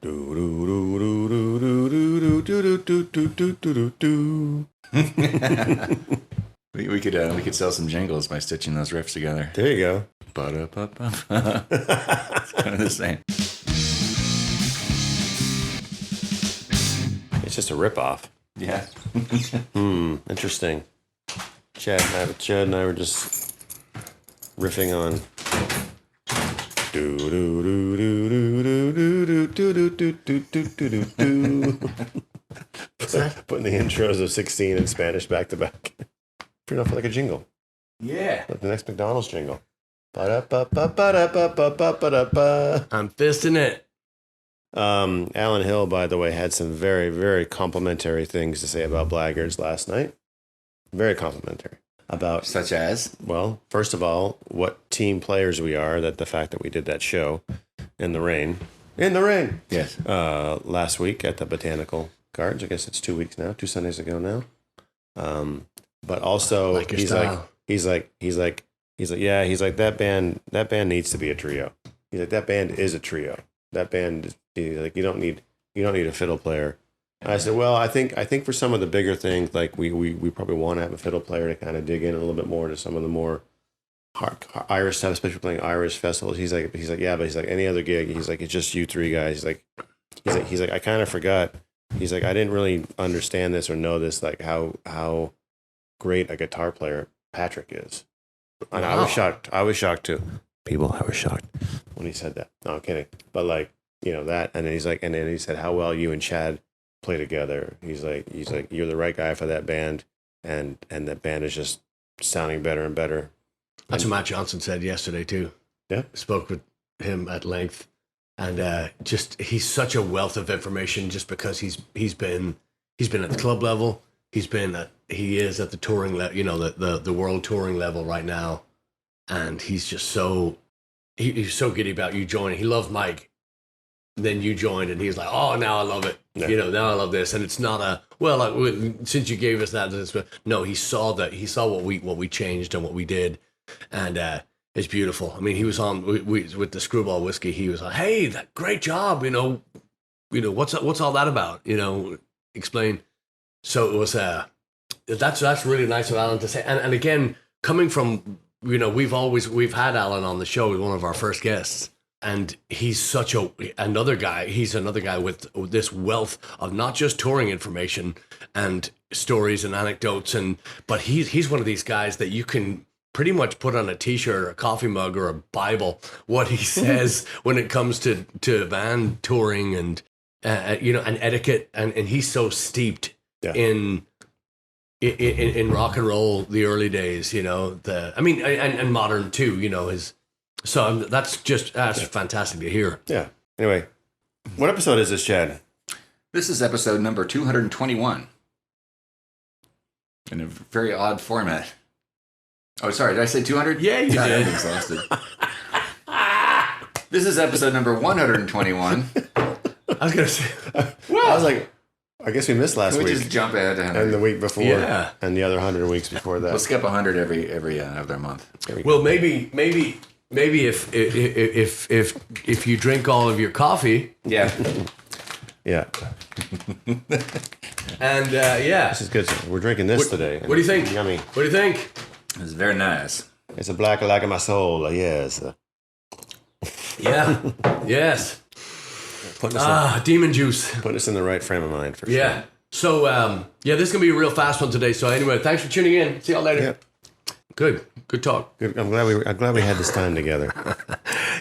We could sell some jingles by stitching those riffs together. There you go. It's kind of the same. It's just a ripoff. Yeah. Interesting. Chad and I were just riffing on. What's that? Putting the intros of 16 in Spanish back to back. Pretty enough like a jingle. Yeah. Like the next McDonald's jingle. I'm fisting it. Alan Hill, by the way, had some very, very complimentary things to say about Blaggards last night. Very complimentary. About, such as? Well, first of all, what team players we are, that the fact that we did that show in the rain. In the rain! Yes. Last week at the Botanical Gardens. I guess it's 2 weeks now, 2 Sundays ago now. But also, like he's like, that band needs to be a trio. He's like, that band is a trio. That band, he's like, you don't need a fiddle player. I said, well, I think for some of the bigger things, like we probably want to have a fiddle player to kind of dig in a little bit more to some of the more Irish stuff, especially playing Irish festivals. He's like, yeah, but he's like any other gig. He's like, it's just you three guys. He's like, I kind of forgot. He's like, I didn't really understand this or know this, like how great a guitar player Patrick is. And wow. I was shocked too. People, I was shocked when he said that. No, I'm kidding. But like, that, and then he's like, and then he said how well you and Chad play together. He's like, you're the right guy for that band, and that band is just sounding better and better. That's what Matt Johnson said yesterday too. Yeah, spoke with him at length, and just he's such a wealth of information. Just because he's been at the club level, he is at the touring level, the world touring level right now, and he's just he's so giddy about you joining. He loves Mike. Then you joined, and he's like, "Oh, now I love it. Yeah. Now I love this." And it's not since you gave us that. No, he saw what we changed and what we did, and it's beautiful. I mean, he was on with the Screwball Whiskey. He was like, "Hey, that great job. What's all that about? Explain." So it was that's really nice of Alan to say. And again, coming from we've had Alan on the show as one of our first guests. And he's another guy. He's another guy with this wealth of not just touring information and stories and anecdotes, but he's one of these guys that you can pretty much put on a T-shirt or a coffee mug or a Bible what he says when it comes to van touring and and etiquette, and he's so steeped in rock and roll, the early days, and modern too, his. So that's fantastic to hear. Yeah. Anyway, what episode is this, Chad? This is episode number 221. In a very odd format. Oh, sorry. Did I say 200? Yeah, you did. I'm exhausted. This is episode number 121. I was going to say. I was like, I guess we missed last week. We just jump ahead to 100. And the week before. Yeah. And the other 100 weeks before that. We'll skip 100 every other month. Well, maybe if you drink all of your coffee. Yeah. Yeah. And this is good. We're drinking this today. What do you think? Yummy. What do you think? It's very nice. It's a black like in my soul. Yes. Yeah. Yes. Demon juice. Put us in the right frame of mind for sure. Yeah. So this is gonna be a real fast one today. So anyway, thanks for tuning in. See y'all later. Yeah. Good talk. Good. I'm glad we had this time together.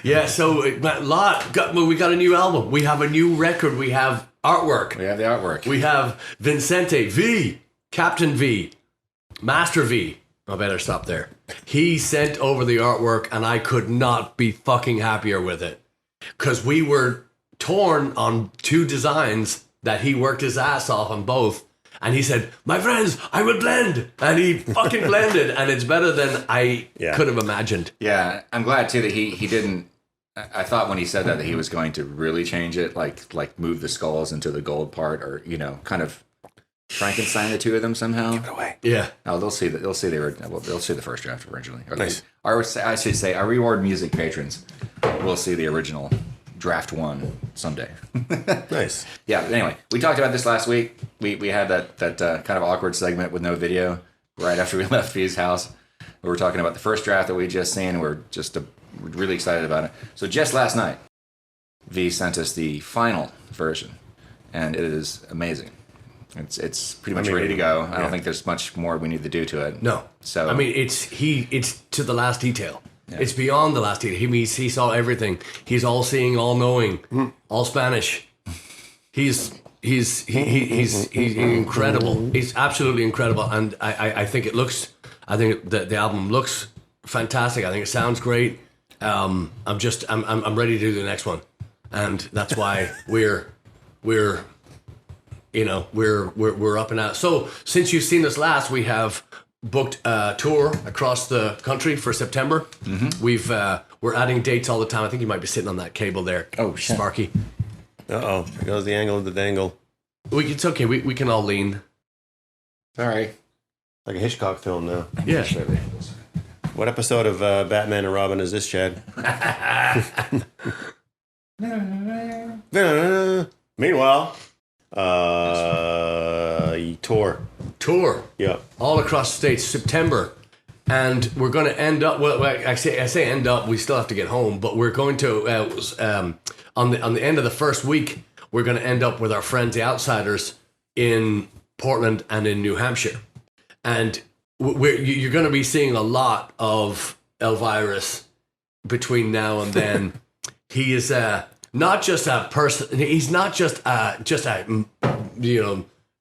Yeah, so we got a new album. We have a new record. We have artwork. We have the artwork. We have Vicente V, Captain V, Master V. I better stop there. He sent over the artwork, and I could not be fucking happier with it. Because we were torn on 2 designs that he worked his ass off on both. And he said, "My friends, I will blend." And he fucking blended. And it's better than I could have imagined. Yeah, I'm glad, too, that he didn't... I thought when he said that he was going to really change it, like move the skulls into the gold part, or, kind of Frankenstein the two of them somehow. Give it away. Yeah. Oh, they'll see the original. Well, they'll see the first draft originally. Or nice. I should say, our RewardMusic patrons will see the original draft one someday. Nice. Yeah. But anyway, we talked about this last week. We had that kind of awkward segment with no video right after we left V's house. We were talking about the first draft that we just seen. And we're just really excited about it. So just last night, V sent us the final version, and it is amazing. It's pretty much ready to go. I don't think there's much more we need to do to it. No. So I mean, it's to the last detail. Yeah. It's beyond the last detail. He saw everything. He's all seeing, all knowing, all Spanish. He's incredible. He's absolutely incredible, and I think it looks. I think the album looks fantastic. I think it sounds great. I'm ready to do the next one, and that's why we're up and out. So since you've seen us last, we have booked a tour across the country for September. Mm-hmm. We're adding dates all the time. I think you might be sitting on that cable there. Oh, shit. Sparky. Here goes the angle of the dangle. It's okay. We can all lean. Sorry. Like a Hitchcock film now. Yeah. What episode of Batman and Robin is this, Chad? Meanwhile, tour. Yeah. All across the states, September. And we're going to end up, well, I say end up, we still have to get home, but we're going to, on the end of the first week, we're going to end up with our friends, the Outsiders, in Portland and in New Hampshire. And you're going to be seeing a lot of Elvirus between now and then. He is not just a person, he's not just a,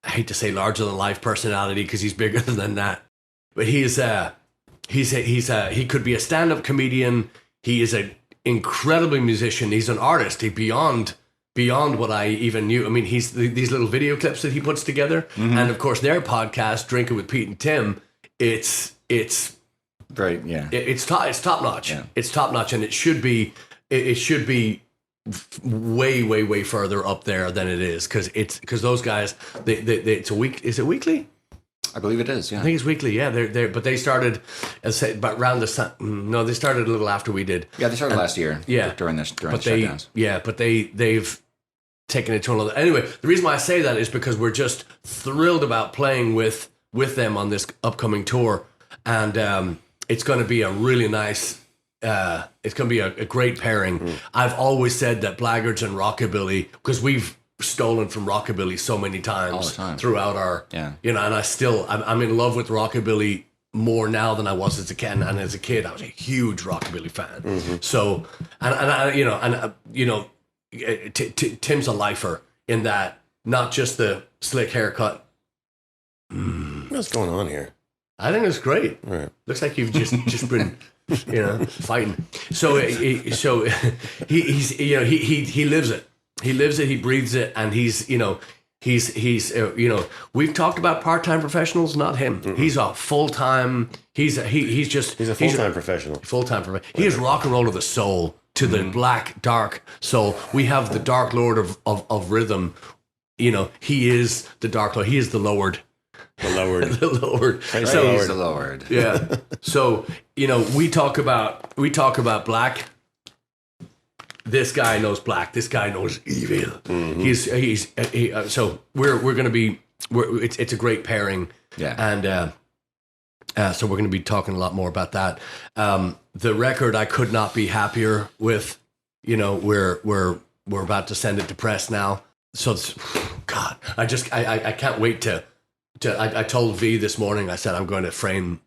I hate to say larger than life personality because he's bigger than that. But he could be a stand-up comedian. He is an incredibly musician. He's an artist. He's beyond what I even knew. I mean, he's these little video clips that he puts together, mm-hmm. and of course their podcast, Drinking with Pete and Tim. It's right, yeah. It's top notch. Yeah. It's top notch, and it should be way further up there than it is because those guys it's a week. Is it weekly? I believe it is. Yeah, I think it's weekly. Yeah, but they started but around the no, they started a little after we did. Yeah, they started last year. Yeah, during the shutdowns. Yeah, but they've taken it to another. Anyway, the reason why I say that is because we're just thrilled about playing with them on this upcoming tour, and it's going to be a really nice. It's going to be a great pairing. Mm. I've always said that Blaggards and Rockabilly, because we've stolen from Rockabilly so many times throughout our, and I'm in love with Rockabilly more now than I was as a kid. And as a kid, I was a huge Rockabilly fan. Mm-hmm. So, Tim's a lifer in that, not just the slick haircut. What's going on here? I think it's great. Right. Looks like you've just been, fighting. So he lives it. He lives it. He breathes it, and he's we've talked about part-time professionals, not him. Mm-mm. He's a full-time. He's a full-time professional. Full-time professional. He is rock and roll of the soul to the black dark soul. We have the Dark Lord of rhythm. He is the Dark Lord. He is the lowered. The lowered. The lowered. Praise the Lord. Yeah. So, we talk about black. This guy knows black. This guy knows evil. Mm-hmm. So we're going to be, it's a great pairing. Yeah. And, so we're going to be talking a lot more about that. The record, I could not be happier with, we're about to send it to press now. So God, I can't wait to I told V this morning, I said, I am going to frame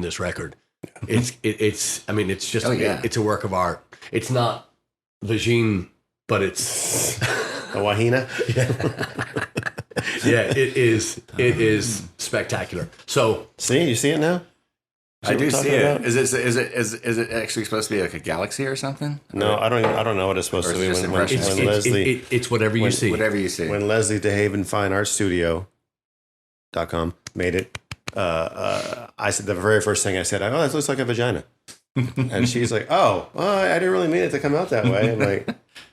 this record. It's just, it's a work of art. It's not Vagine, but it's a Wahina. Yeah, it is spectacular. So see, you see it now? I do see it. About? Is it actually supposed to be like a galaxy or something? No, I don't know what it's supposed to be. It's whatever you see. Whatever you see. When Leslie DeHaven Fine Art Studio.com made it, I said the very first thing I said, "Oh, that looks like a vagina," and she's like, "Oh, well, I didn't really mean it to come out that way." I'm like,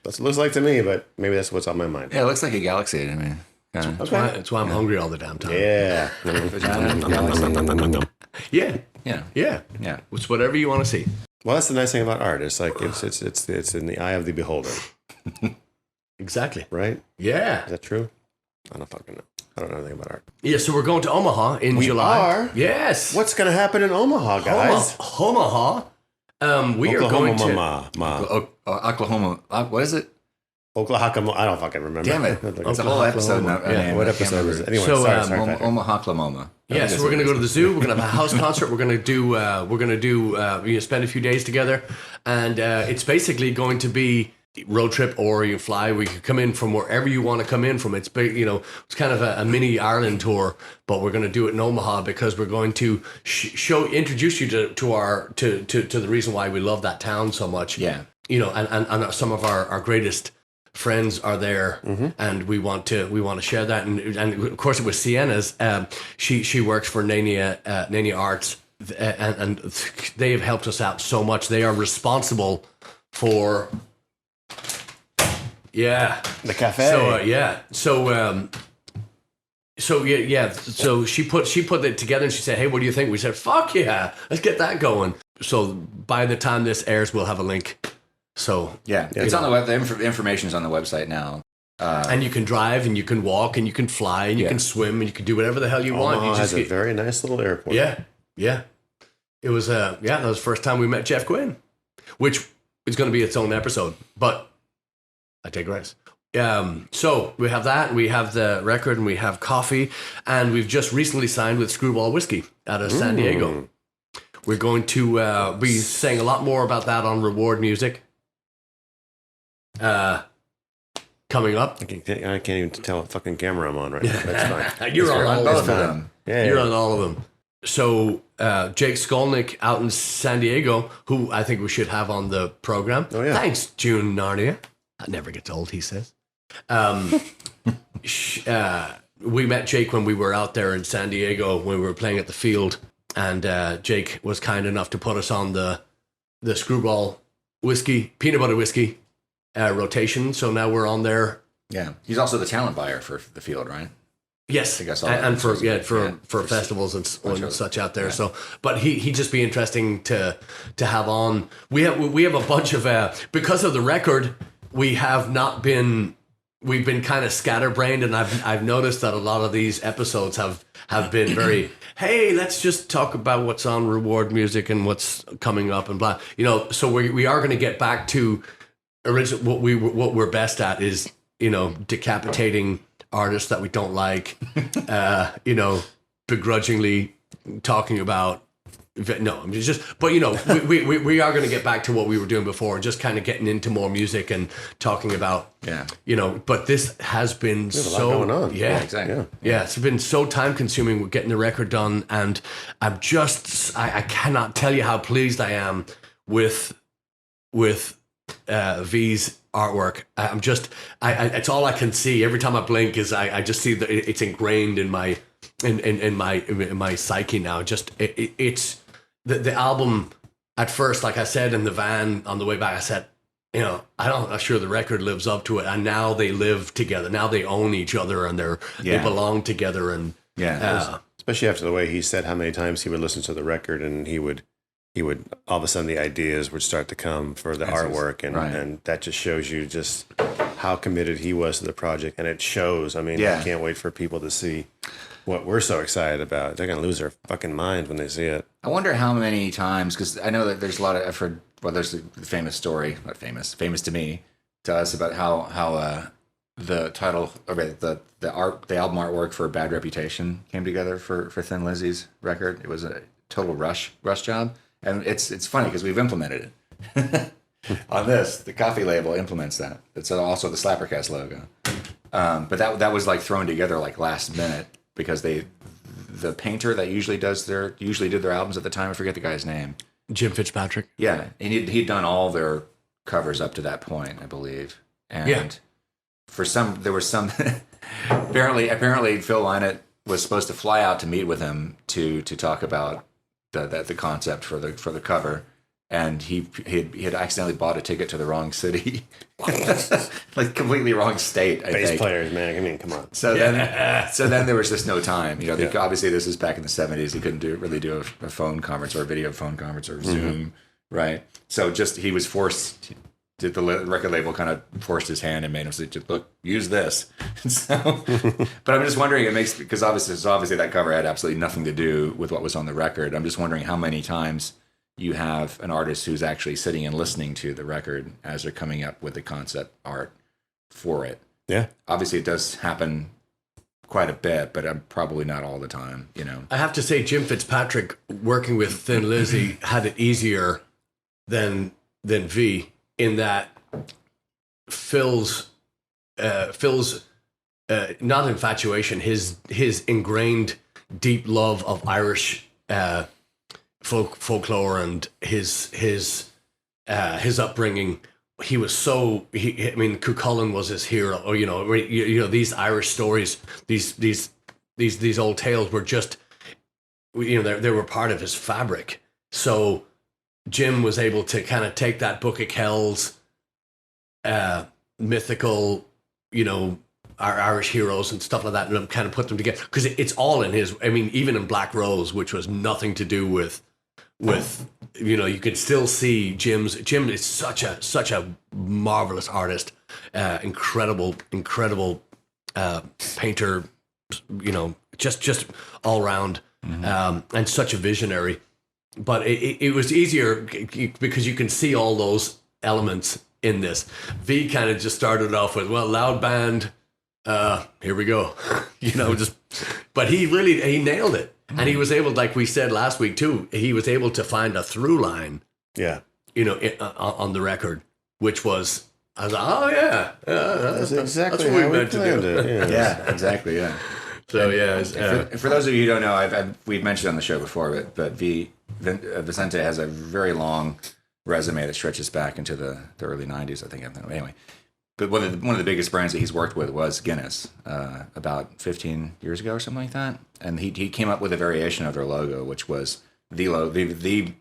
"That's what it looks like to me," but maybe that's what's on my mind. Yeah, it looks like a galaxy to me. That's why I'm hungry all the damn time. Yeah. Yeah. It's whatever you want to see. Well, that's the nice thing about art. It's like it's in the eye of the beholder, Exactly. right? Yeah. Is that true? I don't fucking know. I don't know anything about art. Yeah, so we're going to Omaha in July. Are? Yes. What's going to happen in Omaha, guys? Omaha. We are going to Oklahoma. What is it? Oklahoma. I don't fucking remember. Damn it! It's a whole episode. Yeah. What episode is it? Anyway, So, sorry, Patrick. Omaha, Oklahoma. Yeah, so we're gonna go to the zoo. We're gonna have a house concert. We're gonna do spend a few days together, and it's basically going to be road trip or you fly. We can come in from wherever you want to come in from. It's big, it's kind of a mini Ireland tour, but we're gonna do it in Omaha because we're going to introduce you to the reason why we love that town so much. Yeah, and some of our greatest friends are there, and we want to share that, and of course it was Sienna's. She works for Nania Arts, and they have helped us out so much. They are responsible for The cafe. So she put it together and she said, "Hey, what do you think?" We said, "Fuck yeah, let's get that going." So by the time this airs, we'll have a link. So it's on the web. The information is on the website now. And you can drive, and you can walk, and you can fly, and you can swim, and you can do whatever the hell you want. Omaha has a very nice little airport. Yeah. It was that was the first time we met Jeff Quinn, which is going to be its own episode. But I digress. So we have that, and we have the record, and we have coffee, and we've just recently signed with Screwball Whiskey out of San Diego. We're going to be saying a lot more about that on Reward Music. Coming up. I can't even tell what fucking camera I'm on right now. That's fine. You're on all of fine. them. Yeah, You're on all of them. So Jake Skolnick out in San Diego, who I think we should have on the program. Oh, yeah. Thanks, June Narnia. That never gets old, he says. We met Jake when we were out there in San Diego when we were playing at the field, and Jake was kind enough to put us on the Screwball Whiskey, peanut butter whiskey rotation. So now we're on there. Yeah, he's also the talent buyer for the field, right? Yes, and for festivals and such out there. Yeah. So, but he'd just be interesting to have on. We have a bunch of because of the record. We've been kind of scatterbrained, and I've noticed that a lot of these episodes have been very, hey, let's just talk about what's on Reward Music and what's coming up and blah. So we are going to get back to original. What we're best at is decapitating artists that we don't like, begrudgingly talking about. No, I'm just, but we are going to get back to what we were doing before, just kind of getting into more music and talking about, but this has been There's a lot going on. Yeah, exactly. Yeah, it's been so time consuming with getting the record done. And I cannot tell you how pleased I am with V's artwork. It's all I can see. Every time I blink is I just see that it's ingrained in my psyche now. Just it's the album. At first, like I said in the van on the way back, I said, I'm not sure the record lives up to it. And now they live together. Now they own each other, and they belong together. And especially after the way he said how many times he would listen to the record, and he would all of a sudden the ideas would start to come for the artwork, and that just shows you just how committed he was to the project, and it shows. I mean, I can't wait for people to see what we're so excited about. They're gonna lose their fucking minds when they see it. I wonder how many times, because I know that there's a lot of, I've heard, there's the famous story, not famous to me, to us about how the title, the album artwork for Bad Reputation came together for Thin Lizzy's record. It was a total rush job. And it's funny because we've implemented it on this. The coffee label implements that. It's also the SlapperCast logo. But that was like thrown together like last minute because the painter that usually did their albums at the time, I forget the guy's name. Jim Fitzpatrick. Yeah, and he'd done all their covers up to that point, I believe. And there was some apparently Phil Lynott was supposed to fly out to meet with him to talk about the concept for the cover, and he had accidentally bought a ticket to the wrong city, like completely wrong state. Bass players, man. I mean, come on. So then there was just no time. Obviously this is back in the 70s. He couldn't really do a phone conference or a video phone conference or Zoom Right. So just he was forced. Did the record label kind of forced his hand and made him say, "Just look, use this." So, but I'm just wondering, it makes because obviously that cover had absolutely nothing to do with what was on the record. I'm just wondering how many times you have an artist who's actually sitting and listening to the record as they're coming up with the concept art for it. Yeah. Obviously, it does happen quite a bit, but I'm probably not all the time. I have to say, Jim Fitzpatrick working with Thin Lizzy had it easier than V, in that Phil's not infatuation, his ingrained deep love of Irish folklore and his upbringing. He was Cuchulainn was his hero. Or, these Irish stories, these old tales were just, they were part of his fabric. So Jim was able to kind of take that Book of Kells, mythical, our Irish heroes and stuff like that, and kind of put them together, because it's all in his. Even in Black Rose, which was nothing to do with you could still see Jim is such a marvelous artist, incredible painter, just all round, and such a visionary. But it was easier because you can see all those elements in this. V kind of just started off with, well, loud band, here we go, but he nailed it. And he was able, like we said last week too, he was able to find a through line. Yeah. On the record, which was, I was like, oh yeah, that's exactly what we how meant to planned do. it. Yeah, exactly. Yeah. So for those of you who don't know, we've mentioned on the show before, but Vicente has a very long resume that stretches back into the early '90s, I think. Anyway, but one of the biggest brands that he's worked with was Guinness, about 15 years ago or something like that. And he came up with a variation of their logo, which was the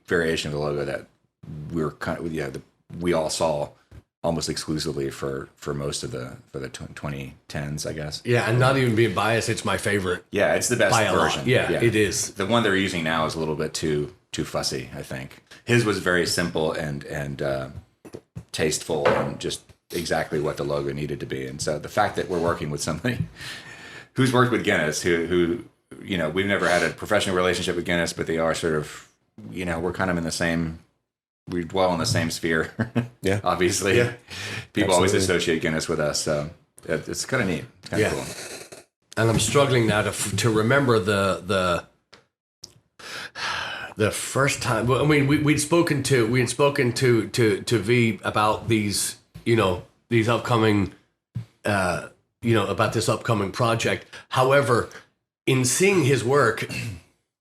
variation of the logo that we all saw almost exclusively for most of the 2010s, I guess. Yeah, and not even being biased, it's my favorite. Yeah, it's the best version. Yeah, it is. The one they're using now is a little bit too fussy, I think. His was very simple and tasteful and just exactly what the logo needed to be. And so the fact that we're working with somebody who's worked with Guinness, who we've never had a professional relationship with Guinness, but they are sort of, we're kind of in the same, we dwell in the same sphere. Yeah. Obviously. Yeah. People Absolutely. always associate Guinness with us. So it's kind of neat. Kind of cool. And I'm struggling now to remember the first time. Well, we'd spoken to V about these, these upcoming, about this upcoming project. However, in seeing his work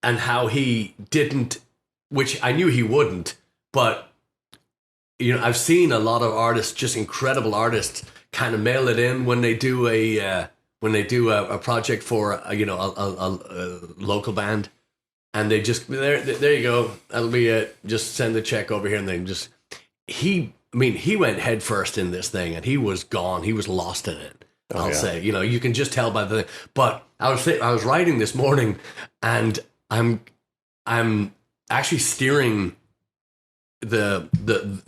and how he didn't, which I knew he wouldn't, but I've seen a lot of artists, just incredible artists, kind of mail it in when they do a project for a local band, and they just there you go, that'll be it. Just send the check over here, and then just he went head first in this thing, and he was gone. He was lost in it. I'll say, you can just tell by the. But I was writing this morning, and I'm actually steering the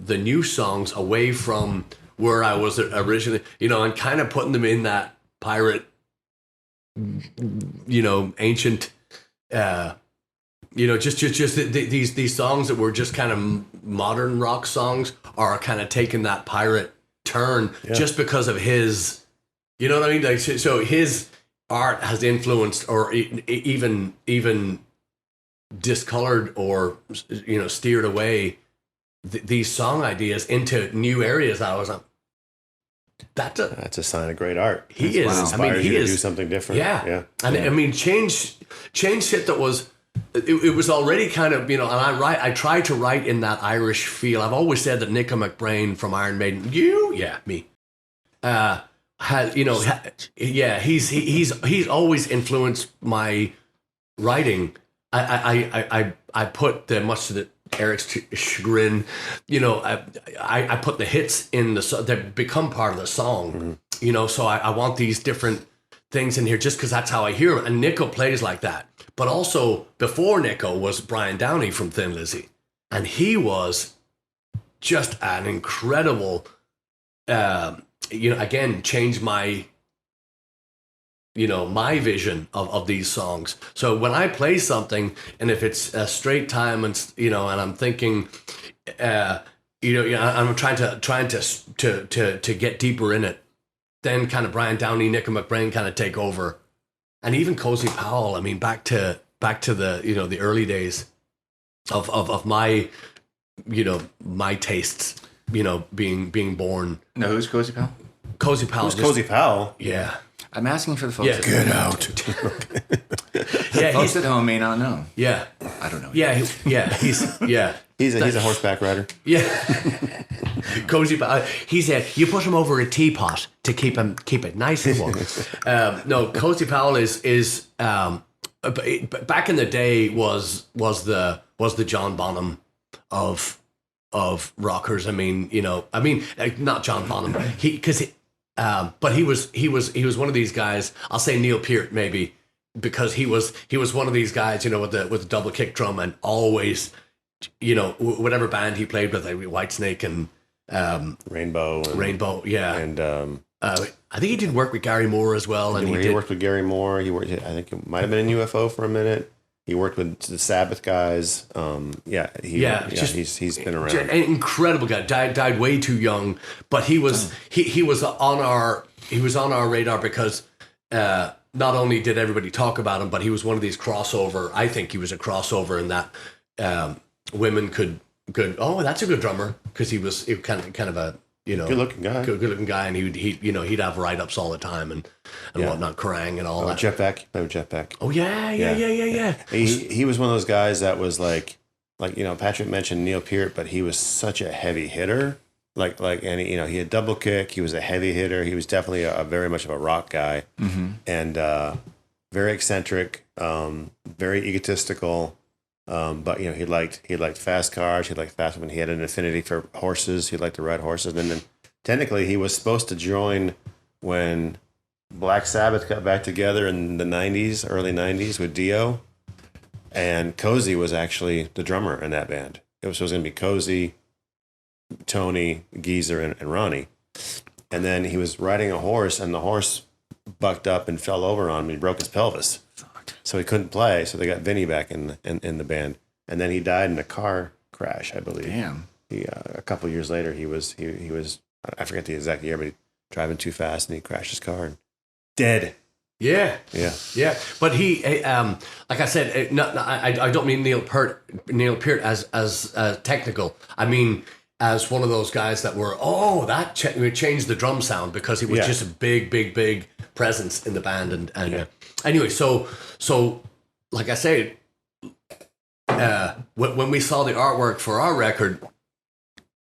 new songs away from where I was originally, and kind of putting them in that pirate, ancient, just these songs that were just kind of modern rock songs are kind of taking that pirate turn just because of his. You know what I mean? Like, so his art has influenced, or even discolored, or steered away these song ideas into new areas. I was like, that's a sign of great art. He is. Inspires he you to is. do something different. Yeah. And change shit that was. It was already kind of, and I try to write in that Irish feel. I've always said that Nico McBrain from Iron Maiden, me, has, he's always influenced my writing. I put the, much to the Eric's chagrin, I put the hits in that become part of the song, so I want these different things in here just because that's how I hear them. And Nico plays like that. But also before Nico was Brian Downey from Thin Lizzy, and he was just an incredible, again, changed my, my vision of these songs. So when I play something, and if it's a straight time, and and I'm thinking, I'm trying to get deeper in it, then kind of Brian Downey, Nick and McBrain kind of take over, and even Cozy Powell. I mean, back to the the early days of my my tastes being born. No, who's Cozy Powell? Cozy Powell. Who's Cozy Powell? Yeah. I'm asking for the folks. Yeah, at get home. out. Yeah, Folks at home may not know. Yeah. I don't know. Yeah, he's He's a horseback rider. Yeah. Cozy Powell. He said, you put him over a teapot to keep it nice and warm. No, Cozy Powell is back in the day was the John Bonham of rockers. I mean, not John Bonham. But he was one of these guys. I'll say Neil Peart maybe, because he was one of these guys, with the double kick drum, and always, whatever band he played with, like Whitesnake and Rainbow, yeah, and I think he did work with Gary Moore as well, and he worked with Gary Moore. He worked. I think it might have been in UFO for a minute. He worked with the Sabbath guys. He's been around. An incredible guy. Died way too young, but he was on our radar because not only did everybody talk about him, but he was one of these crossover. I think he was a crossover in that women could. Oh, that's a good drummer, because he was kind of a good-looking guy, and he'd have write-ups all the time and whatnot, Kerrang and all that. Jeff Beck, played with Jeff Beck. Oh yeah. He was one of those guys that was like Patrick mentioned Neil Peart, but he was such a heavy hitter. And he had double kick. He was a heavy hitter. He was definitely a very much of a rock guy, and very eccentric, very egotistical. But he liked fast cars. He liked fast women. He had an affinity for horses. He liked to ride horses. And then technically he was supposed to join when Black Sabbath got back together in the early 90s with Dio. And Cozy was actually the drummer in that band. It was going to be Cozy, Tony, Geezer, and Ronnie. And then he was riding a horse, and the horse bucked up and fell over on him. He broke his pelvis. So he couldn't play, so they got Vinny back in the band, and then he died in a car crash, I believe. Damn. He a couple of years later, he was I forget the exact year, but he driving too fast and he crashed his car and dead. Yeah. But he, like I said, I don't mean Neil Peart as technical. I mean as one of those guys that were changed the drum sound, because he was just a big presence in the band, and anyway, so like I say, when we saw the artwork for our record,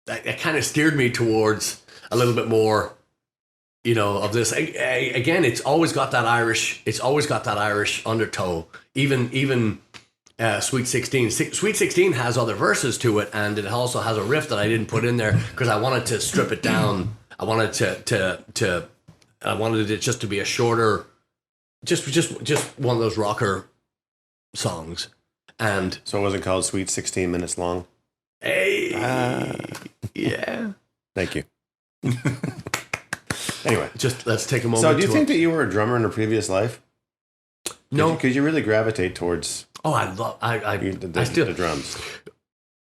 it kind of steered me towards a little bit more, of this. Again, it's always got that Irish undertow. Even Sweet 16. Sweet 16 has other verses to it, and it also has a riff that I didn't put in there because I wanted to strip it down. I wanted I wanted it just to be a shorter, just one of those rocker songs. And so it wasn't called Sweet 16 Minutes Long. Hey, yeah. Thank you. Anyway, just let's take a moment. So, do you think that you were a drummer in a previous life? No. Could you really gravitate towards? Oh, I love. I still the drums.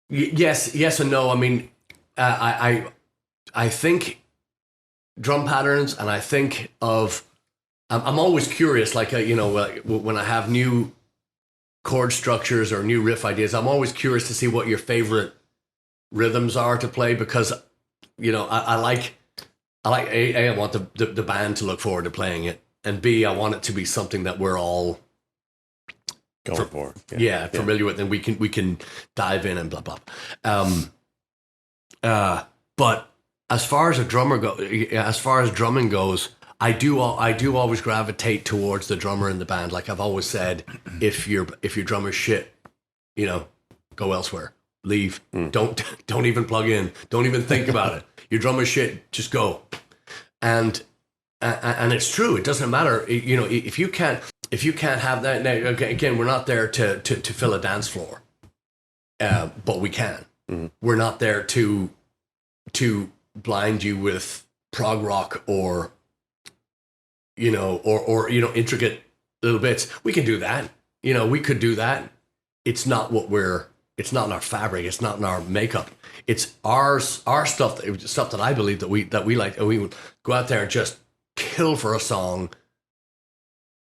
Yes and no. I mean, I think drum patterns, and I think of. I'm always curious, like when I have new chord structures or new riff ideas, I'm always curious to see what your favorite rhythms are to play, because I like A, I want the band to look forward to playing it, and B, I want it to be something that we're all going for. Familiar with, and we can dive in and blah blah. But as far as drumming goes, I do always gravitate towards the drummer in the band. Like I've always said, if your drummer's shit, go elsewhere. Leave. Don't even plug in. Don't even think about it. Your drummer's shit, just go. And it's true. It doesn't matter. If you can't have that. Now, again, we're not there to fill a dance floor, but we can. Mm-hmm. We're not there to to blind you with prog rock or intricate little bits. We can do that. We could do that. It's not it's not in our fabric. It's not in our makeup. It's our stuff that I believe that we like. And we would go out there and just kill for a song.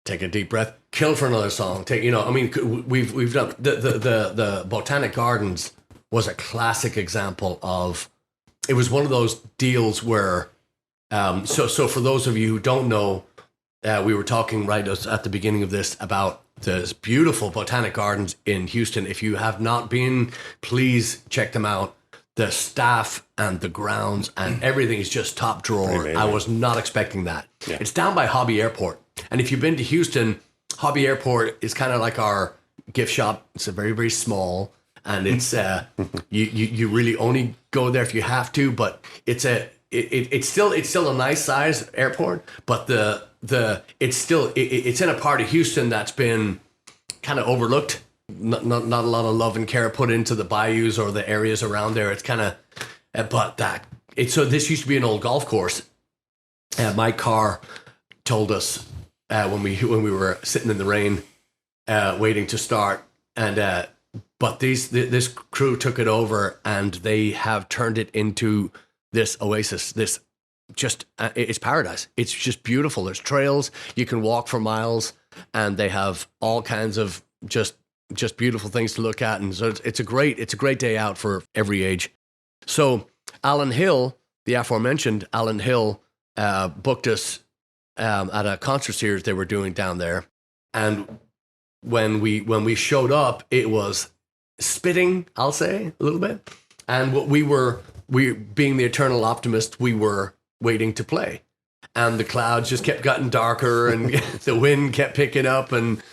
Take a deep breath. Kill for another song. We've done the Botanic Gardens was a classic example of. It was one of those deals where. So for those of you who don't know, we were talking right at the beginning of this about this beautiful Botanic Gardens in Houston. If you have not been, please check them out. The staff and the grounds and everything is just top drawer. I was not expecting that. Yeah. It's down by Hobby Airport. And if you've been to Houston, Hobby Airport is kind of like our gift shop. It's a very, very small. And it's you really only go there if you have to. But it's still a nice size airport. But it's in a part of Houston that's been kind of overlooked. Not a lot of love and care put into the bayous or the areas around there. It's kind of, so this used to be an old golf course. My car told us when we were sitting in the rain, waiting to start, and but this crew took it over and they have turned it into this oasis. This just it's paradise. It's just beautiful. There's trails you can walk for miles, and they have all kinds of just beautiful things to look at, and so it's a great day out for every age. So Alan Hill, the aforementioned Alan Hill, booked us at a concert series they were doing down there, and when we showed up, it was spitting, I'll say, a little bit, and we being the eternal optimist, we were waiting to play, and the clouds just kept getting darker, and the wind kept picking up, and.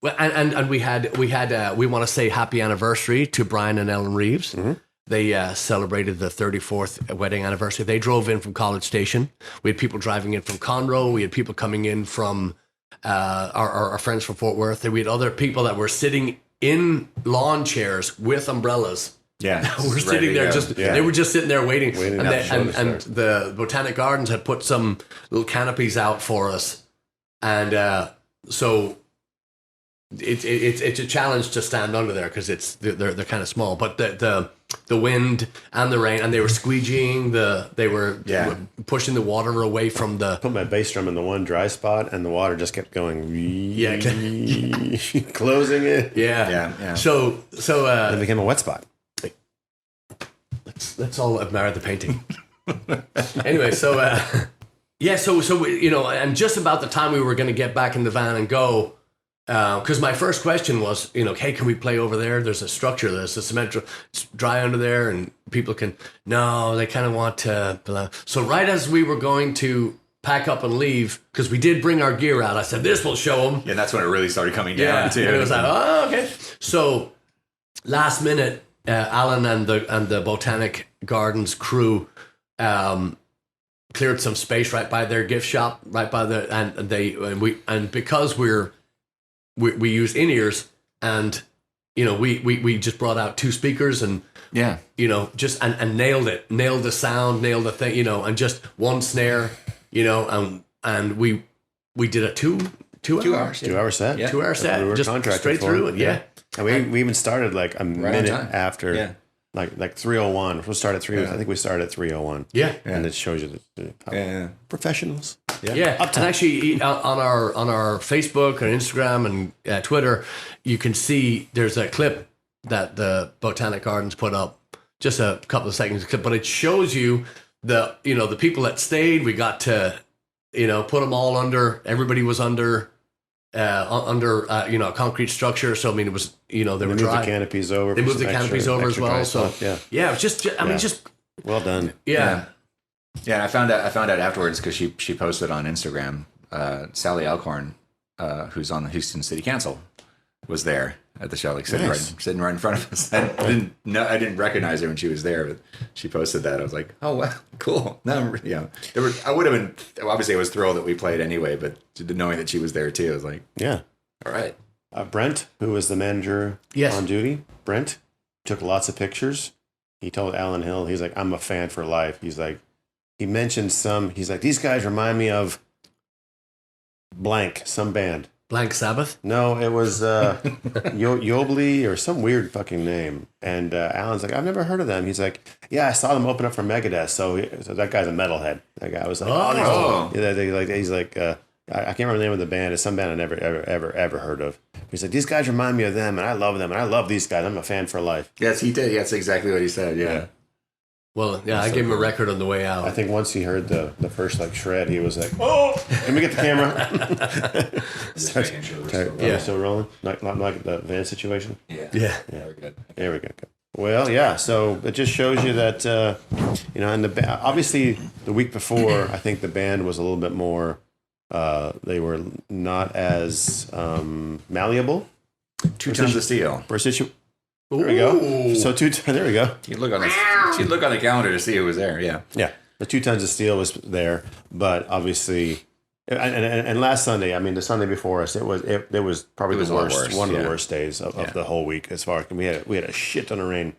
And we want to say happy anniversary to Brian and Ellen Reeves. Mm-hmm. They celebrated the 34th wedding anniversary. They drove in from College Station. We had people driving in from Conroe. We had people coming in from our friends from Fort Worth. We had other people that were sitting in lawn chairs with umbrellas. Yeah, we're sitting there They were just sitting there waiting and the Botanic Gardens had put some little canopies out for us, and so. It's a challenge to stand under there because they're kind of small, but the wind and the rain, and they were squeegeeing they were pushing the water away from the. Put my bass drum in the one dry spot, and the water just kept going. Closing it. Yeah. So it became a wet spot. Let's all admire the painting. Anyway, so and just about the time we were going to get back in the van and go. Because my first question was, hey, can we play over there? There's a structure, there's a cement, it's dry under there, and people can. No, they kind of want to. So right as we were going to pack up and leave, because we did bring our gear out, I said, "This will show them." Yeah, that's when it really started coming down too. And it was like, oh, okay. So last minute, Alan and the Botanic Gardens crew cleared some space right by their gift shop, right by and because we use in-ears, and we just brought out two speakers and just and nailed the sound, nailed the thing, and just one snare, and we did a 2 hour 2 hour set. Yeah. 2 hour set, we were just contracted straight for. through it. Yeah. And we even started like a minute after. Yeah. Like 3:01. We'll start at 3. I think we started at 3:01. Yeah. And it shows you the professionals. Yeah. And actually on our Facebook and Instagram and Twitter, you can see there's a clip that the Botanic Gardens put up, just a couple of seconds clip, but it shows you the people that stayed. We got to put them all under. Everybody was under a concrete structure. So I mean, it was they were dry. The canopies over. They moved the canopies over as well. So it was just just well done. Yeah. Yeah, and I found out afterwards because she posted on Instagram. Sally Alcorn, who's on the Houston City Council, was there at the show, like sitting right in front of us. I didn't recognize her when she was there, but she posted that. I was like, oh wow, cool. No, I would have been obviously I was thrilled that we played anyway, but knowing that she was there too, I was like, all right. Brent, who was the manager on duty, Brent took lots of pictures. he told Alan Hill, he's like, I'm a fan for life. He's like, he mentioned he's like, these guys remind me of blank, some band. Blank Sabbath? No, it was Yobley or some weird fucking name. And Alan's like, I've never heard of them. He's like, yeah, I saw them open up for Megadeth. So that guy's a metalhead. That guy was like, he's like, I can't remember the name of the band. It's some band I never, ever heard of. He's like, these guys remind me of them, and I love them, and I love these guys. I'm a fan for life. Yes, he did. That's exactly what he said. Yeah. Well, yeah, I gave him a record on the way out. I think once he heard the first like shred, he was like, "Oh, let me get the camera." Still rolling, not like the van situation. Yeah. Very good. There we go. Well, yeah. So it just shows you that and obviously the week before, I think the band was a little bit more. They were not as malleable. 2 tons of steel. There we go. So there we go. You'd look on the calendar to see who was there. Yeah. Yeah. The 2 tons of steel was there, but obviously, and last Sunday, I mean, the Sunday before us, it was probably the worst, one of the worst days of the whole week. As far as we had a shit ton of rain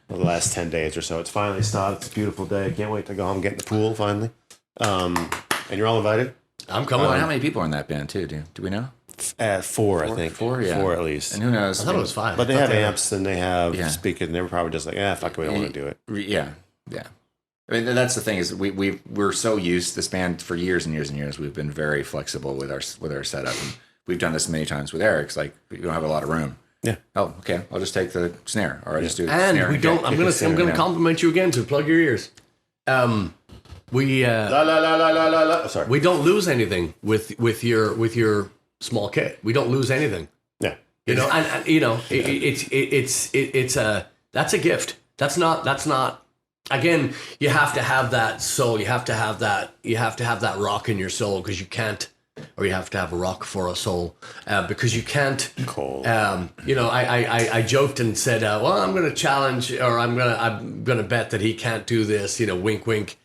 for the last 10 days or so. It's finally stopped. It's a beautiful day. Can't wait to go home and get in the pool finally. And you're all invited. I'm coming. How many people are in that band too? Do we know? 4, I think. 4, yeah. 4 at least. And who knows? I thought it was 5. But they have amps and they have speakers, and they were probably just like, fuck it, we don't want to do it. Yeah. I mean, that's the thing is we're so used, this band for years and years and years, we've been very flexible with our setup. And we've done this many times with Eric's, like, we don't have a lot of room. Yeah. Oh, okay. I'll just take the snare, or I just do the and snare. We don't. I'm gonna compliment you again. To plug your ears. We Sorry. We don't lose anything with your small kit. We don't lose anything. Yeah. It's that's a gift. That's not. Again, you have to have that soul. You have to have that rock in your soul, because you can't. Or you have to have a rock for a soul, because you can't. Cool. I joked and said, well, I'm going to challenge, or I'm going to bet that he can't do this. Wink, wink.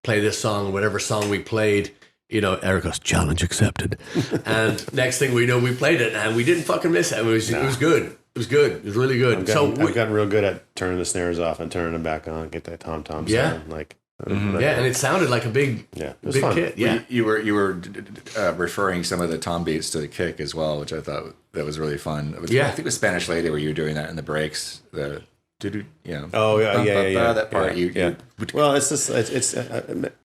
Play this song, whatever song we played. Eric goes, challenge accepted. And next thing we know, we played it, and we didn't fucking miss it. It was good. It was good. It was really good. I've gotten real good at turning the snares off and turning them back on. Get that tom sound. Like. And it sounded like a big, big fun. kit. Yeah, you were referring some of the tom beats to the kick as well, which I thought that was really fun. I think it was Spanish Lady where you were doing that in the breaks. The that part. Well, it's just it's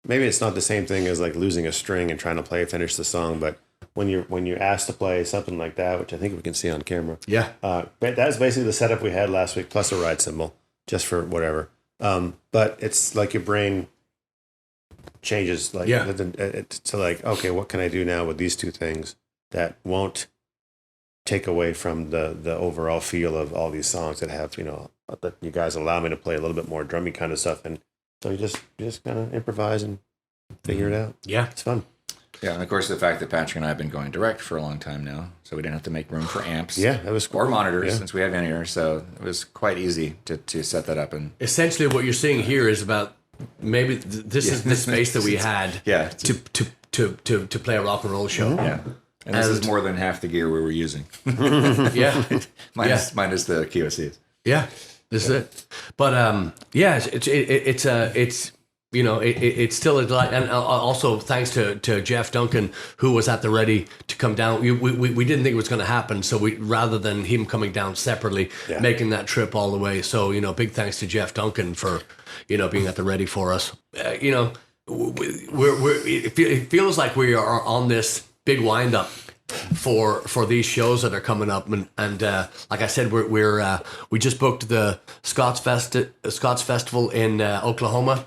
maybe it's not the same thing as like losing a string and trying to finish the song, but when you're asked to play something like that, which I think we can see on camera. Yeah, but that's basically the setup we had last week, plus a ride cymbal, just for whatever. But it's like your brain changes, like to like, okay, what can I do now with these 2 things that won't take away from the overall feel of all these songs that have, that you guys allow me to play a little bit more drummy kind of stuff, and so you just kind of improvise and figure it out. Yeah, it's fun. Yeah, and of course the fact that Patrick and I have been going direct for a long time now, so we didn't have to make room for amps. Yeah, that was cool. Or monitors, since we have in-ear, so it was quite easy to set that up. And essentially, what you're seeing here is about maybe this is the space that we had. To play a rock and roll show. Yeah, and this is more than half the gear we were using. minus the QSCs. Yeah, this is it. But it's still a delight, and also thanks to Jeff Duncan, who was at the ready to come down. We didn't think it was going to happen, so rather than him coming down separately, making that trip all the way. So big thanks to Jeff Duncan for being at the ready for us. It feels like we are on this big wind up for these shows that are coming up, and like I said, we just booked the Scots Festival in Oklahoma.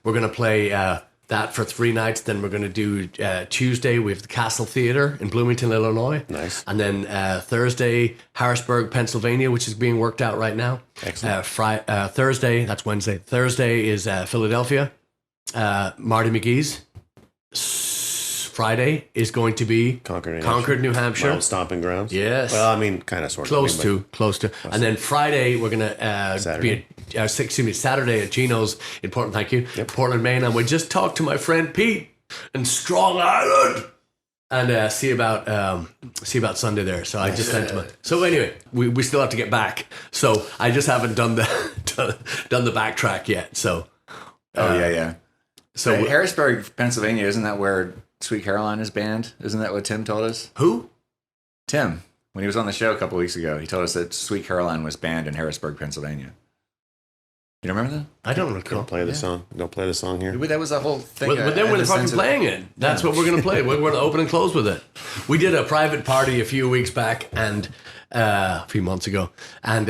We're going to play that for 3 nights. Then we're going to do Tuesday, we have the Castle Theatre in Bloomington, Illinois. Nice. And then Thursday, Harrisburg, Pennsylvania, which is being worked out right now. Excellent. Thursday, that's Wednesday. Thursday is Philadelphia, Marty McGee's. Friday is going to be Concord, New Hampshire. Old stomping grounds. Yes. Well, I mean, kind of, sort of. Close to. And then Friday, we're going to Saturday at Gino's in Portland. Thank you. Portland, Maine. And we just talked to my friend Pete in Strong Island. and see about Sunday there. So I just sent him. So anyway, we still have to get back. So I just haven't done the backtrack yet. So yeah. So Harrisburg, Pennsylvania, isn't that where Sweet Caroline is banned? Isn't that what Tim told us? who? Tim, when he was on the show a couple weeks ago, he told us that Sweet Caroline was banned in Harrisburg, Pennsylvania. You don't remember I don't recall. Don't play the song. Don't play the song here. that? That was the whole thing. But then we're fucking playing it. That's what we're going to play. We're going to open and close with it. We did a private party a few weeks back and a few months ago. And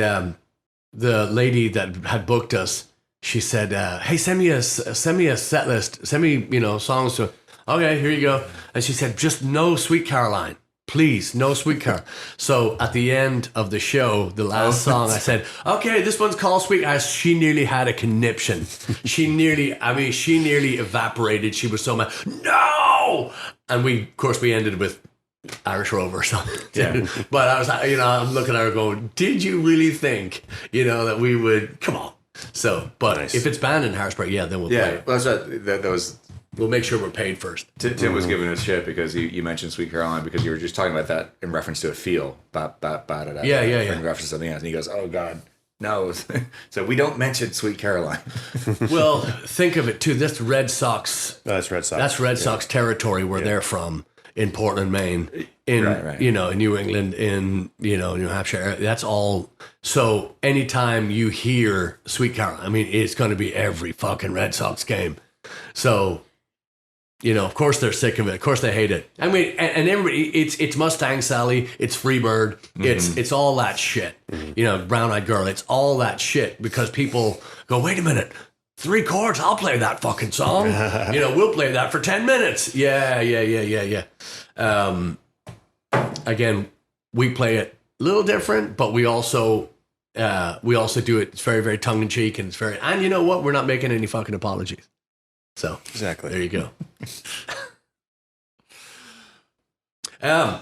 the lady that had booked us, she said, hey, send me a set list. Send me, songs. To, okay, here you go. And she said, just no Sweet Caroline. Please, no Sweet Caroline. So at the end of the show, the last song, I said, okay, this one's called Sweet. She nearly had a conniption. She nearly evaporated. She was so mad. No! And of course, we ended with Irish Rover or something. Yeah. But I was, I'm looking at her going, did you really think, that we would, come on. So, but Nice. if it's banned in Harrisburg, then we'll play Yeah, it. well, that was We'll make sure we're paid first. Tim was giving us shit because you mentioned Sweet Caroline because you were just talking about that in reference to a feel. Yeah. In reference to something else. And he goes, oh, God, no. So we don't mention Sweet Caroline. Well, think of it, too. That's Red Sox. That's Red Sox. That's Red Sox territory where they're from in Portland, Maine, in Right. in New England, in New Hampshire. That's all. So anytime you hear Sweet Caroline, it's going to be every fucking Red Sox game. So, of course they're sick of it. Of course they hate it. And everybody, it's Mustang Sally, it's Freebird, it's all that shit. Brown Eyed Girl, it's all that shit because people go, wait a minute. 3 chords, I'll play that fucking song. We'll play that for 10 minutes. Yeah. Again, we play it a little different, but we also do it. It's very, very tongue in cheek, and and you know what? We're not making any fucking apologies. So Exactly. there you go.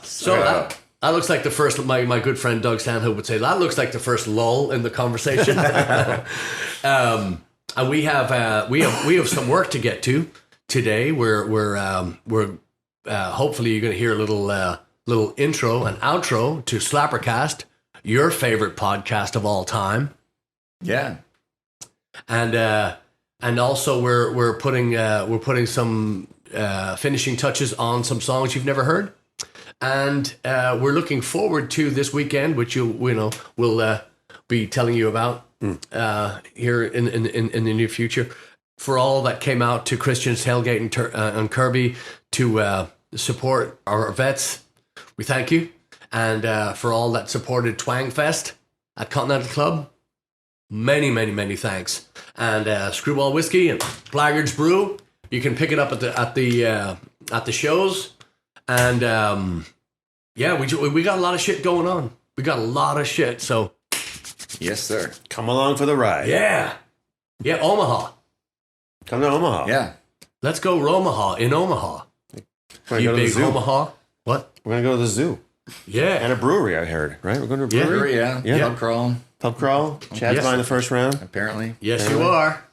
So that looks like the first. My good friend Doug Stanhope would say that looks like the first lull in the conversation. And we have some work to get to today. We're hopefully you're going to hear a little intro and outro to SlapperCast, your favorite podcast of all time. Yeah. And also we're putting some finishing touches on some songs you've never heard, and we're looking forward to this weekend, which we'll be telling you about here in the near future. For all that came out to Christian's Tailgate and Kirby to support our vets, we thank you, and for all that supported Twang Fest at Continental Club, many thanks. And Screwball Whiskey and Blaggards Brew, you can pick it up at the shows. And we got a lot of shit going on. We got a lot of shit. So Yes, sir. Come along for the ride. yeah, Omaha. Come to Omaha. Yeah. Let's go Romaha in Omaha. We're You going to go to the big zoo. Omaha. What? We're going to go to the zoo. Yeah. And a brewery, I heard, right? We're going to a brewery? Yeah. Yeah. Pub crawl, Pub crawl. Chad's Yes. buying the first round. apparently. Yes, you are.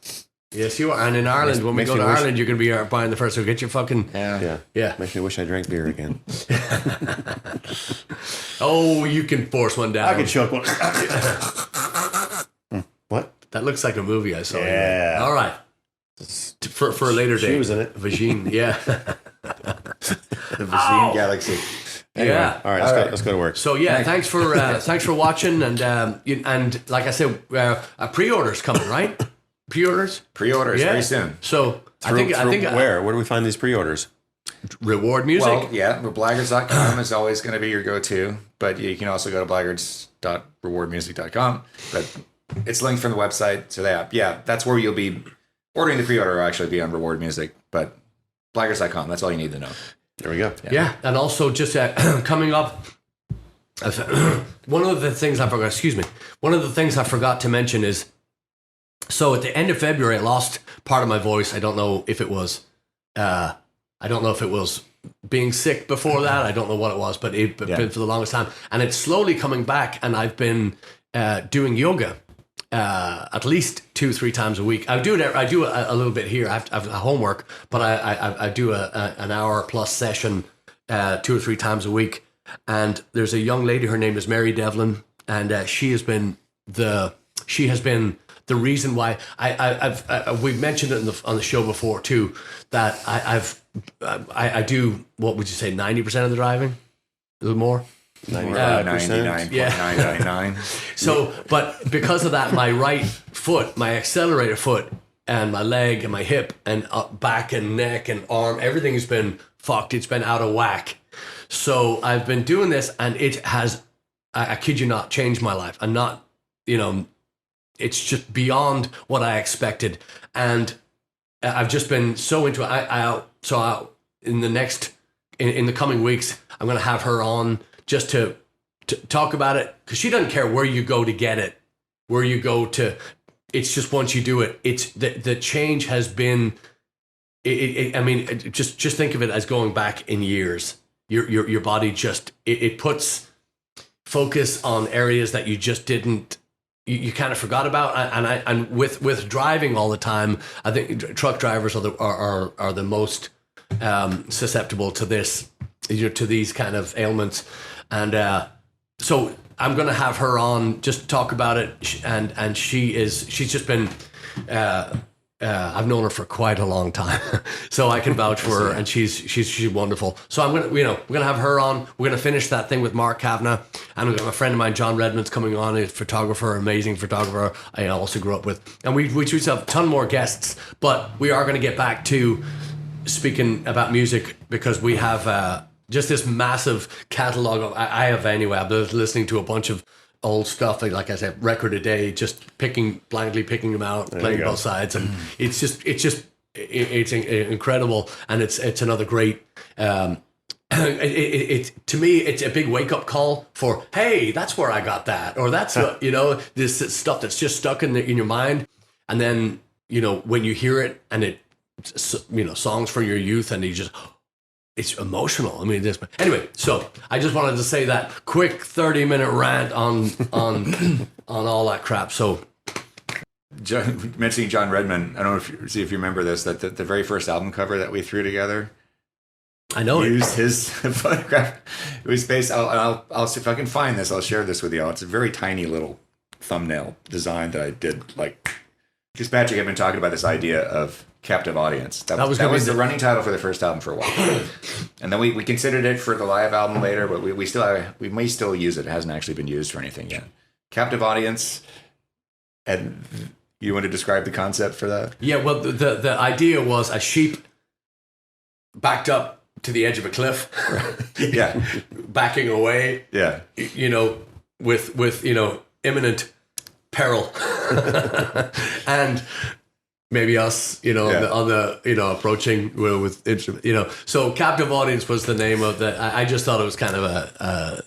Yes, you are. And in Ireland, when we makes go to me wish- Ireland, you're going to be buying the first. So get your fucking Yeah. yeah. Makes me wish I drank beer again. Oh, you can force one down. I could chuck one. What? That looks like a movie I saw. Yeah. All right. For a later date. She was in it. Vagine, yeah. The Vizine Galaxy. Anyway, Yeah. All right, let's go to work. So yeah, thanks for watching, and like I said, pre-orders coming, right? Pre-orders. Pre-orders Yeah. very soon. So I Through think where? Where do we find these pre-orders? Reward Music. Well, yeah, but blaggards.com is always going to be your go-to, but you can also go to blaggards.rewardmusic.com. But it's linked from the website to that. Yeah, that's where you'll be ordering the pre-order. Will actually be on Reward Music, but blaggards.com. That's all you need to know. There we go. Yeah, and also just coming up, one of the things I forgot. Excuse me. One of the things I forgot to mention is, so at the end of February, I lost part of my voice. I don't know if it was, being sick before that. I don't know what it was, but it's been for the longest time, and it's slowly coming back. And I've been doing yoga at least 2-3 times a week. I do a little bit here. I have homework, but I do an hour plus session 2 or 3 times a week. And there's a young lady, her name is Mary Devlin, and she has been the reason why we've mentioned it on the show before too, that I do, what would you say, 90% of the driving, a little more. 99.999. So, but because of that, my right foot, my accelerator foot, and my leg and my hip and back and neck and arm, everything has been fucked. It's been out of whack. So I've been doing this, and it has, I kid you not, changed my life. I'm not, it's just beyond what I expected. And I've just been so into it. In the coming weeks, I'm going to have her on just to talk about it, because she doesn't care where you go to get it, where you go to. It's just once you do it, it's the change has been. Just think of it as going back in years. Your body just it puts focus on areas that you just didn't. You kind of forgot about, and with driving all the time, I think truck drivers are the most susceptible to this, to these kind of ailments, and so I'm going to have her on just to talk about it, and she's just been. I've known her for quite a long time, so I can vouch for her, and she's wonderful. So I'm gonna, we're gonna have her on. We're gonna finish that thing with Mark Kavanagh, and we've got a friend of mine, John Redmond's coming on, a photographer, amazing photographer I also grew up with, and we just have a ton more guests. But we are gonna get back to speaking about music, because we have just this massive catalog of I have anyway. I've been listening to a bunch of old stuff, like I said, record a day, just blindly picking them out, playing both sides, and it's incredible, and it's another great. To me, it's a big wake up call for, hey, that's where I got that, or that's what, this stuff that's just stuck in your mind, and then when you hear it, and it songs from your youth, and you just. It's emotional. I mean, anyway. So I just wanted to say that quick 30-minute rant on all that crap. So, Mentioning John Redmond, I don't know if you remember this. That the very first album cover that we threw together, I know used his photograph. It was based. I'll see if I can find this. I'll share this with you. It's a very tiny little thumbnail design that I did. Because Patrick had been talking about this idea of captive audience. That was the running title for the first album for a while, and then we considered it for the live album later, but we may still use it. It hasn't actually been used for anything yet. Captive audience, and you want to describe the concept for that? Yeah, well, the idea was a sheep backed up to the edge of a cliff, yeah, backing away, yeah, with imminent peril, and. Maybe us, on the approaching with instrument, So captive audience was the name of the. I just thought it was kind of a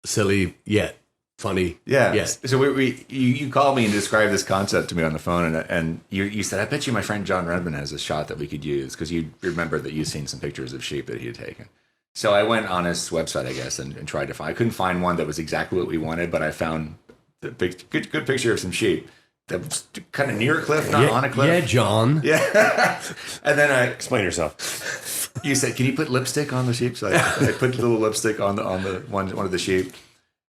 silly yet funny. Yeah. Yes. So you called me and described this concept to me on the phone, and you said, I bet you my friend John Redmond has a shot that we could use, because you remembered that you'd seen some pictures of sheep that he had taken. So I went on his website, I guess, and tried to find. I couldn't find one that was exactly what we wanted, but I found a good picture of some sheep. That was kind of near a cliff, not on a cliff. Yeah, John. Yeah. And then explain yourself. You said, "Can you put lipstick on the sheep?" So I put a little lipstick on the one of the sheep,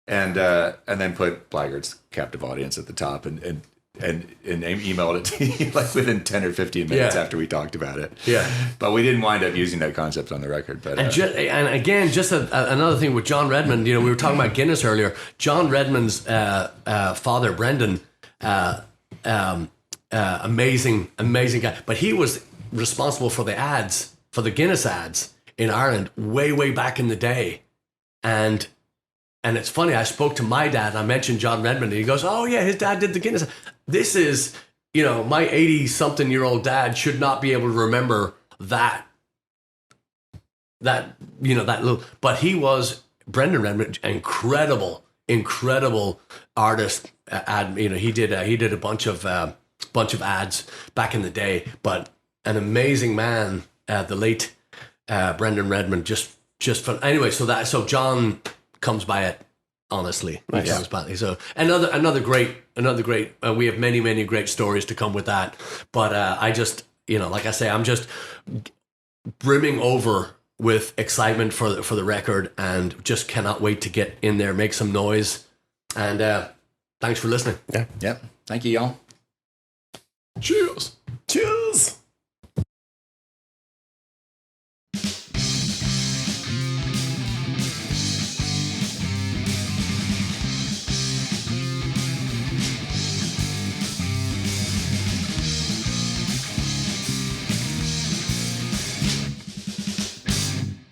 and then put Blaggards captive audience at the top, and emailed it to you within 10 or 15 minutes after we talked about it. Yeah. But we didn't wind up using that concept on the record. But and again, just another thing with John Redmond. We were talking about Guinness earlier. John Redmond's father, Brendan. Amazing guy, but he was responsible for the ads, for the Guinness ads in Ireland way back in the day, and it's funny, I spoke to my dad and I mentioned John Redmond, and he goes, oh yeah, his dad did the Guinness. This is, my 80-something-year-old dad should not be able to remember that little, but he was, Brendan Redmond, incredible artist. He did a bunch of ads back in the day, but an amazing man, the late Brendan Redmond, just fun. Anyway, so John comes by it honestly. Nice. He comes by. So another great. We have many great stories to come with that, but I just, like I say, I'm just brimming over with excitement for the record, and just cannot wait to get in there, make some noise. And thanks for listening. Yep. Thank you, y'all. Cheers. Cheers.